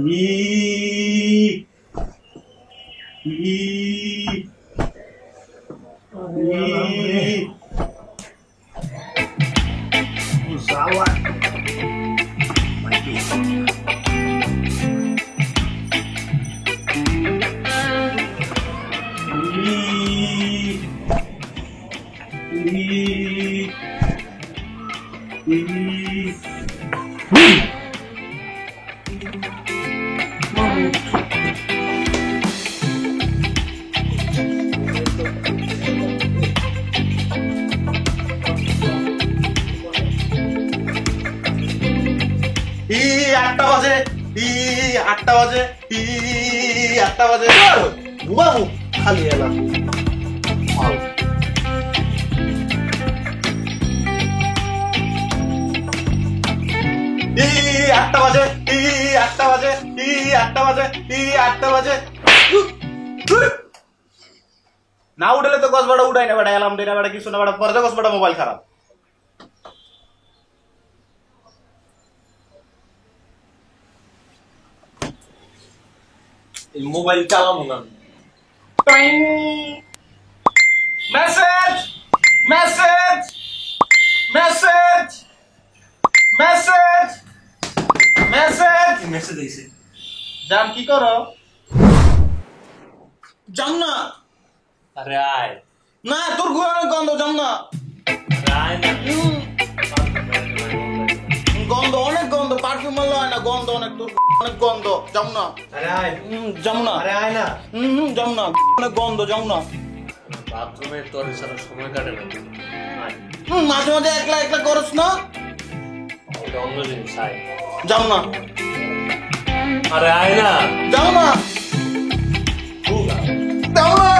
이, Usawa. আটটা বাজে ঘুমাবো খালি এলাম আটটা বাজে না উঠলে তো গছ বাড়া উঠাই না বেটা এলাম দিনা বেটা কিছু না বেটা পরে তো গছ বাড়া মোবাইল খারাপ এই মোবাইল চালাবো না message message message message message message আইছে জান কি করো জান না আরে আয় না তোর ঘুরানোর গন্ধ জান না আয় না গন্ধ অনেক গন্ধ পারফিউম মারলে হয় না গন্ধ অনেক তোর অনেক গন্ধ যাও না আরে আয় যাও না আরে আয় না যাও না অনেক গন্ধ যাও না বাথরুমে তোর সারা সময় কাটে না মাঝে মাঝে একলা একলা করছ না এটা অন্য জিনিস আয় যাও না আরে আয় না যাও না যাও না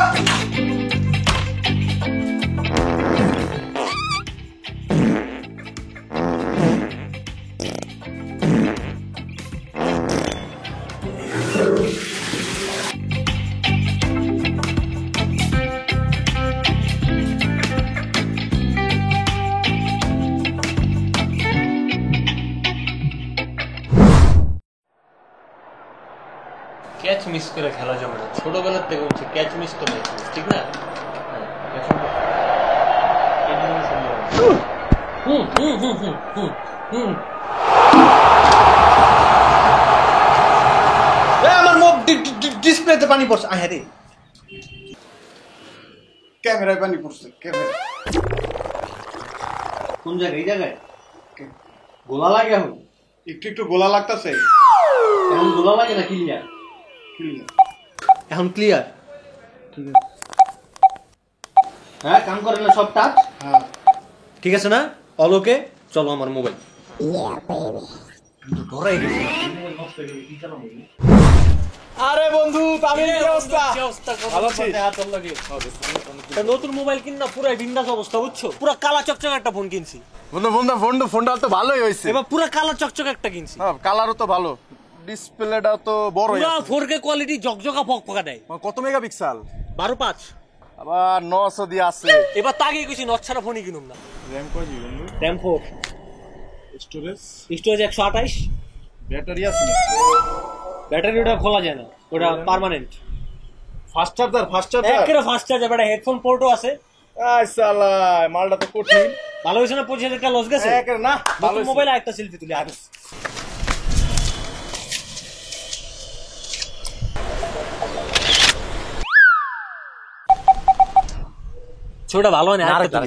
ক্যাচ মিস করে খেলা যাবে না ছোটবেলার থেকে হচ্ছে ক্যাচ মিস করে ঠিক না আমার মুখ ডিসপ্লেতে পানি পড়ছে আয় রে ক্যামেরায় পানি পড়ছে ক্যামেরা কোন জায়গায় এই জায়গায় গোলা লাগে এখন একটু একটু গোলা লাগতেছে এখন গোলা লাগে না ক্লিয়ার এখন ক্লিয়ার ঠিক আছে হ্যাঁ কাম করে না সব টাচ হ্যাঁ ঠিক আছে না অলোকে চলো আমার মোবাইল আরে বন্ধু তামিল কি অবস্থা ভালো আছিস নতুন মোবাইল কিনা পুরো বিন্দাস অবস্থা বুঝছো পুরো কালা চকচক একটা ফোন কিনছি ফোনটা তো ভালোই হয়েছে এবার পুরো কালা চকচক একটা কিনছি কালারও তো ভালো ডিসপ্লেটা তো বড় পুরো 4K কোয়ালিটি জকজকা ফকফকা দেয় কত মেগাপিক্সেল 12.5 আবার 900 দিয়ে আছে এবার তাকে কইছি নট ছাড়া ফোনই কিনুম না র‍্যাম কত বন্ধু র‍্যাম 4 স্টোরেজ 128 ব্যাটারি আছে না ব্যাটারি ওটা খোলা যায় না ওটা পার্মানেন্ট ফাস্ট চার্জার একেবারে ফাস্ট চার্জ এবারে হেডফোন পোর্টও আছে আই সালা মালটা তো কঠিন ভালো হইছে না 25000 টাকা লস গেছে একেবারে না ভালো মোবাইল একটা সেলফি তুলে আগে ছোটটা ভালো না আরেকটা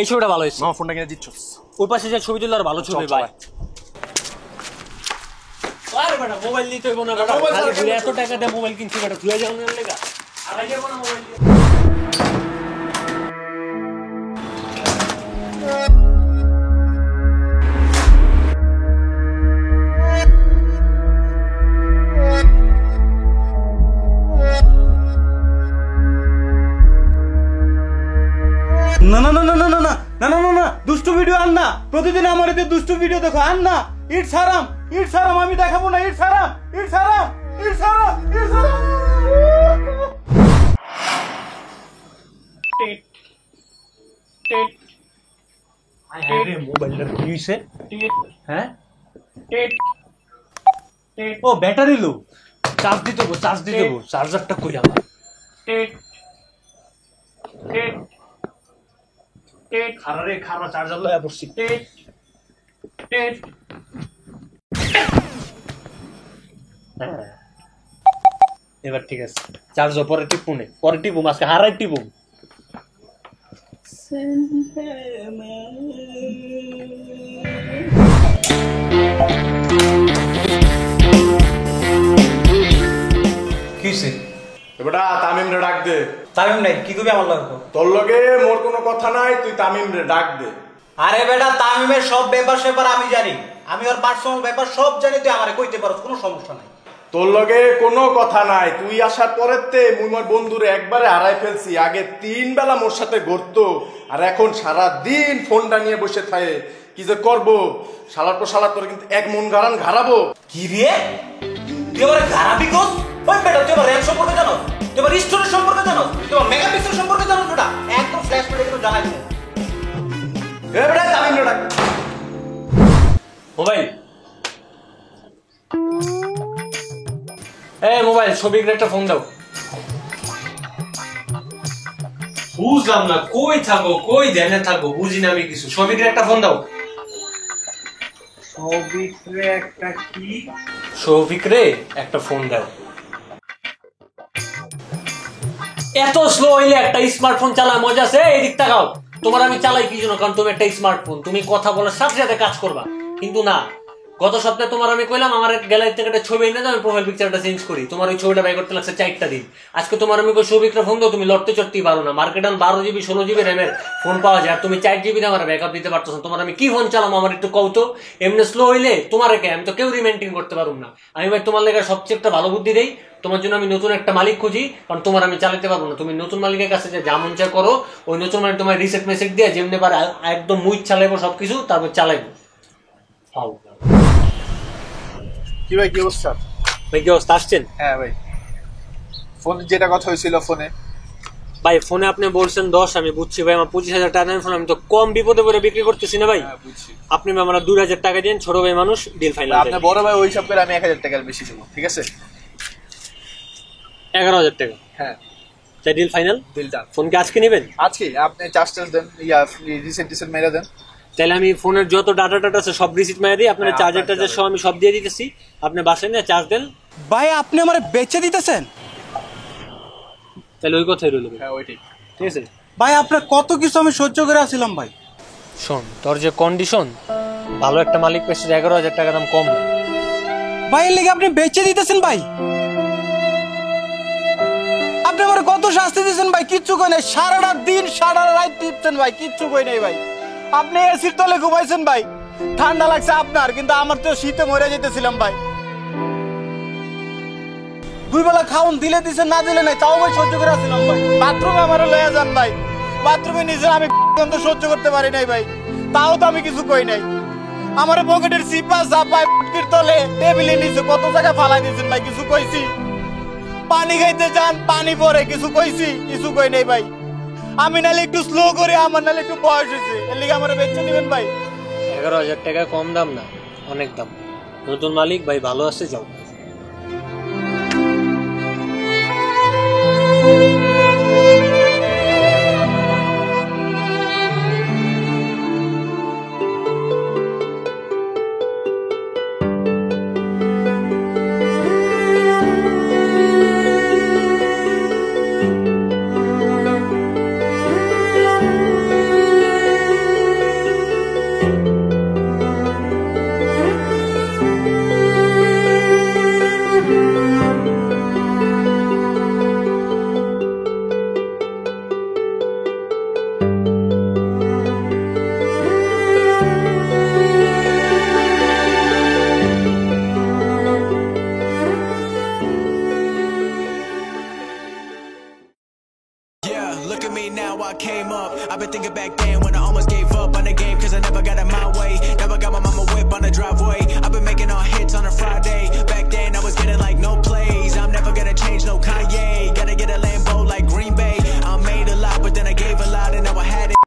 এই ছবিটা ভালো হয়েছে না ফোনটা কিনে দিচ্ছ ওই পাশে যে ছবি তুললে আর ভালো ছবি ভাই আরে বেটা মোবাইল নিতে হইব না বেটা খালি ঘুরে এত টাকা দিয়ে মোবাইল কিনছি বেটা ঘুরে যাও না লেগা আড়াই যাব না মোবাইল না না না না না না না না না না দুষ্টু ভিডিও আন না প্রতিদিন আমার এতে দুষ্টু ভিডিও দেখো আন না ইটস হারাম আমি দেখাবো না ইটস হারাম আরে মোবাইলটা কি হইছে? হ্যাঁ ও ব্যাটারি লো, চার্জ দিতে হবো, চার্জারটা কই আমার? খারা চার্জার লয়া পড়ছি। এবার ঠিক আছে, চার্জ পরে টিপুম আজকে হারাই টিপুম। কিসে এবারে তামিম রে ডাক দে। তামিম নাই কি কবি আমার লাগবে? তোর লগে মোর কোনো কথা নাই, তুই তামিম রে ডাক দে। আরে বেটা তামিমের সব ব্যাপার আমি জানি, আমি ওর পার্সোনাল ব্যাপার সব জানি, তুই আমারে কইতে পারছ, কোনো সমস্যা নাই। তোর লগে কোনো কথা নাই, তুই আসার পরেতে মুই মোর বন্ধুরে একবারে হারাই ফেলছি। আগে 3 বেলা মোর সাথে ঘুরতো, আর এখন সারা দিন ফোনটা নিয়ে বসে থাকে। কি যে করবো, শালার পর শালার তোর কিন্তু এক মন গারান ঘাড়াবো। কি রে তুই আমার গারাবি কস? ওই বেটা তুই আমার র‍্যাম সম্পর্কে জানো, তুই আমার স্টোরেজ সম্পর্কে জানো, তুই আমার মেগাপিক্সেল সম্পর্কে জানো? বেটা একদম ফ্ল্যাশ করে কিন্তু জানাই দিমু। এ বেটা তামিম রে ডাক। মোবাইল মোবাইল ছবির একটা ফোন দাও। বুঝলাম না, কই থাকো, কই ধ্যানে থাকো, বুঝি না আমি কিছু। ছবির একটা ফোন দাও। শৌভিক রে একটা ফোন দাও। এত স্লো হইলে একটা স্মার্টফোন চালায় মজা আছে? এদিক তাকাও। তোমার আমি চালাই কি জন্য? কারণ তুমি একটা স্মার্টফোন, তুমি কথা বলার সাথে সাথে কাজ করবা। কিন্তু না, গত সপ্তাহে তোমার আমি কইলাম আমার গ্যালারি থেকে একটা ছবি এনে দাও, আমি প্রোফাইল পিকচারটা চেঞ্জ করি। তোমার ওই ছবিটা বাই করতে লাগছে 4টা দিন। আজকে তোমার আমি কই সৌভিকটা ফোন দাও, তুমি লড়তে চড়তেই পারো না। মার্কেট 12 জিবি 16 জিবি র্যামের ফোন পাওয়া যায়, আর তুমি 4 জিবি আমার ব্যাকআপ দিতে পারতো না। তোমার আমি কি ফোন চালাম আমার একটু কও তো। এমনি স্লো হইলে তোমার কে আমি তো কেউ রিমেইনটেইন করতে পারুম না। আমি ভাই তোমার লেগে সবচেয়ে একটা ভালো বুদ্ধি দেই, তোমার জন্য আমি নতুন একটা মালিক খুঁজি, কারণ তোমার আমি চালাতে পারবো না। তুমি নতুন মালিকের কাছে যে যা মন চায় করো, ওই নতুন মালিক তোমার রিসেট মেসেজ দিয়ে যেমনি পারে একদম মুই চালাইবো সবকিছু, তারপর চালাইবো। কি ভাই, কি অবস্থা? ভাই কি অবস্থা, আসছেন? হ্যাঁ ভাই, ফোন যেটা কথা হয়েছিল ফোনে। ভাই ফোনে আপনি বলছেন 10, আমি বুঝছি ভাই, আমার 25,000 টাকা ফোন আমি তো কম বিপদে পড়ে বিক্রি করতেছি না ভাই। আপনি আমার 2,000 টাকা দিন, ছোট ভাই মানুষ, ডিল ফাইনাল। আপনার বড় ভাই ওই সব করে আমি 1,000 টাকার বেশি দেবো, ঠিক আছে? 11,000 টাকা? হ্যাঁ, তাই deal final. Deal done. Phone কি আজকে নেবেন? আজকে আপনি চার্জ দেন, রিসেট মেরে দেন। তাহলে আমি ফোনের যত ডাটা আছে সব রিসিট মেরে দিই, আপনার চার্জার টার্জার সব আমি সব দিয়ে দিতেছি, আপনি বাসায় নিয়ে চার্জ দেন। ভাই আপনি আমারে বেচে দিতেছেন? তাহলে ওই কথাই রইল। হ্যাঁ ওইটাই, ঠিক আছে ভাই আপনার কত কিছু আমি সহ্য করে আসছিলাম ভাই। শোন, তোর যে কন্ডিশন, ভালো একটা মালিক পেয়েছে 11,000 টাকা দাম কম না ভাই। এর লেগে আপনি বেচে দিতেছেন ভাই? আপনি আমার কত শাস্তি দিচ্ছেন ভাই, কিচ্ছু কই নাই। সারাটা দিন সারা রাত টিপছেন ভাই, কিচ্ছু কই নাই ভাই। আপনি এসির তলে ঘুমাইছেন ভাই, ঠান্ডা লাগছে আপনার, কিন্তু আমার তো শীতে মরে যেতেছিলাম ভাই। 2 বেলা খাওন দিলে দিছেন, না দিলে নাই, তাও ভাই সহ্য করে আসছিলাম ভাই। বাথরুমে আমার লয়ে যান ভাই, বাথরুমে নিজে আমি তো সহ্য করতে পারি নাই ভাই, তাও তো আমি কিছু কই নাই। আমার পকেটের সিপা চাপায় তলে টেবিলে নিচে কত জায়গা ফালাই দিয়েছেন ভাই, কিছু কইছি? পানি খাইতে যান, পানি পরে, কিছু কইছি? কিছু কই নাই ভাই। আমি নালে একটু স্লো করে, আমার নালে একটু বয়স হয়েছে, এর লিগে আমার বেচে দিবেন ভাই? 11,000 টাকা কম দাম না, অনেক দাম। নতুন মালিক ভাই, ভালো আছে, যাও। Look at me now, I came up. I've been thinking back then when I almost gave up on the game, cause I never got